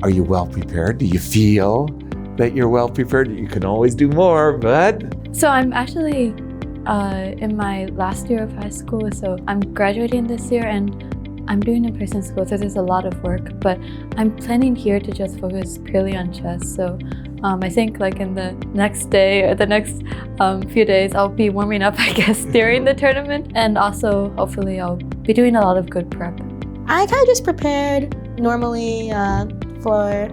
Are you well prepared? Do you feel that you're well prepared? You can always do more, but... So I'm actually in my last year of high school, so I'm graduating this year and I'm doing in-person school, so there's a lot of work, but I'm planning here to just focus purely on chess. So I think like in the next day or the next few days, I'll be warming up, I guess, during the tournament. And also, hopefully, I'll be doing a lot of good prep. I kind of just prepared normally for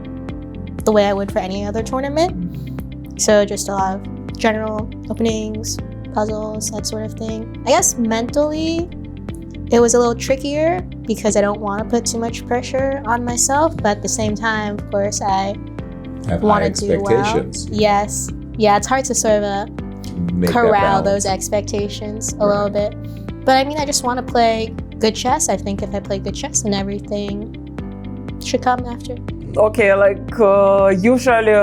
the way I would for any other tournament. So just a lot of general openings, puzzles, that sort of thing. I guess mentally, it was a little trickier because I don't want to put too much pressure on myself, but at the same time, of course, I want to do well. Yes. Yeah, it's hard to sort of corral those expectations a little bit. But I mean, I just want to play good chess. I think if I play good chess, then everything should come after. Okay, like usually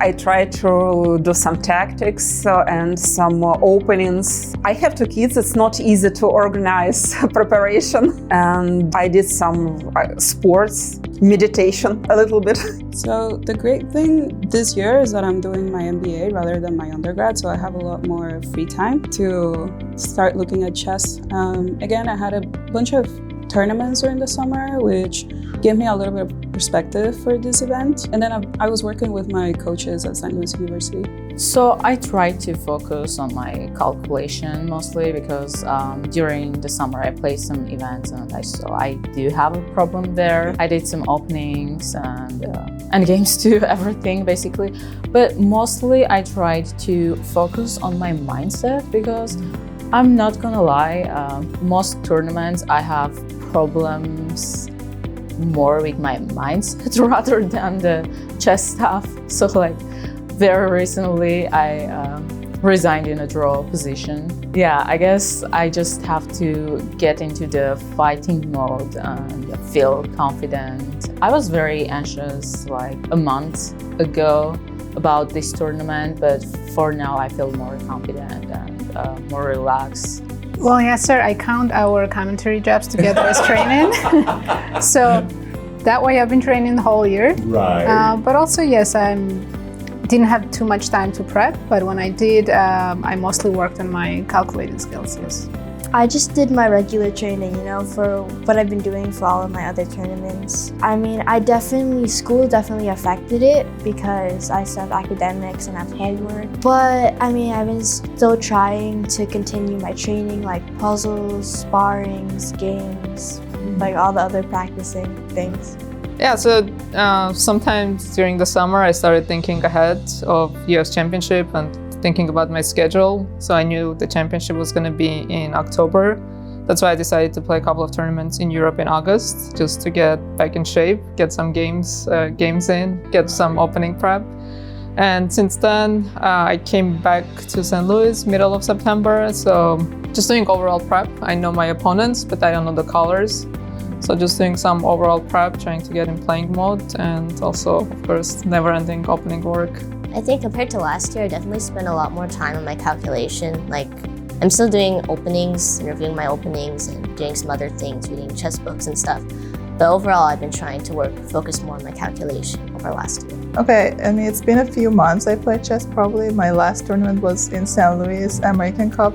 I try to do some tactics and some openings. I have two kids, it's not easy to organize preparation. And I did some sports, meditation a little bit. So the great thing this year is that I'm doing my MBA rather than my undergrad, so I have a lot more free time to start looking at chess. Again, I had a bunch of tournaments during the summer, which gave me a little bit of perspective for this event. And then I was working with my coaches at St. Louis University. So I try to focus on my calculation mostly because during the summer I played some events and so I do have a problem there. I did some openings and games too, everything basically. But mostly I tried to focus on my mindset because I'm not gonna lie, most tournaments I have problems more with my mindset rather than the chess stuff. So like very recently I resigned in a draw position. Yeah, I guess I just have to get into the fighting mode and feel confident. I was very anxious like a month ago about this tournament, but for now I feel more confident and more relaxed. Well, Yasser, I count our commentary jobs together as training. So that way I've been training the whole year. Right. But also, yes, I didn't have too much time to prep, but when I did, I mostly worked on my calculating skills, yes. I just did my regular training, for what I've been doing for all of my other tournaments. I mean, school definitely affected it because I still have academics and have homework. But I mean, I've been still trying to continue my training, like puzzles, sparrings, games, like all the other practicing things. Yeah, so sometimes during the summer, I started thinking ahead of US Championship and thinking about my schedule. So I knew the championship was going to be in October. That's why I decided to play a couple of tournaments in Europe in August, just to get back in shape, get some games in, get some opening prep. And since then, I came back to St. Louis middle of September. So just doing overall prep. I know my opponents, but I don't know the colors. So just doing some overall prep, trying to get in playing mode, and also, of course, never-ending opening work. I think compared to last year, I definitely spent a lot more time on my calculation. Like, I'm still doing openings and reviewing my openings and doing some other things, reading chess books and stuff. But overall, I've been trying to focus more on my calculation over last year. Okay, I mean, it's been a few months I played chess probably. My last tournament was in St. Louis American Cup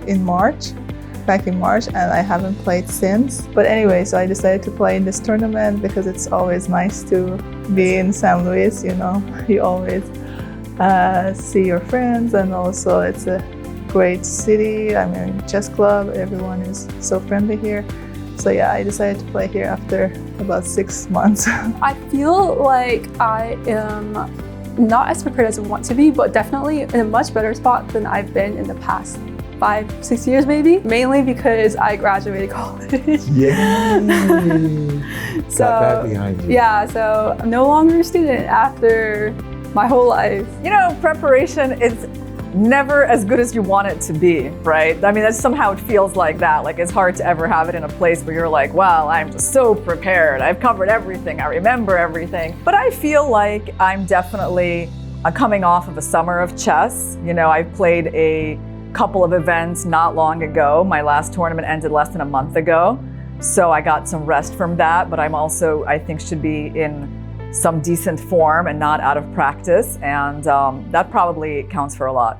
back in March, and I haven't played since. But anyway, so I decided to play in this tournament because it's always nice to be in St. Louis, you always see your friends, and also it's a great city. I mean, chess club, everyone is so friendly here. So yeah, I decided to play here after about 6 months. I feel like I am not as prepared as I want to be, but definitely in a much better spot than I've been in the past 5-6 years maybe, mainly because I graduated college. Yay! Got that behind you. Yeah, so I'm no longer a student after my whole life. Preparation is never as good as you want it to be, right? I mean, that's somehow it feels like that. Like it's hard to ever have it in a place where you're like, well, I'm just so prepared. I've covered everything. I remember everything. But I feel like I'm definitely coming off of a summer of chess. I've played a couple of events not long ago. My last tournament ended less than a month ago. So I got some rest from that, but I'm also, I think, should be in some decent form and not out of practice, and that probably counts for a lot.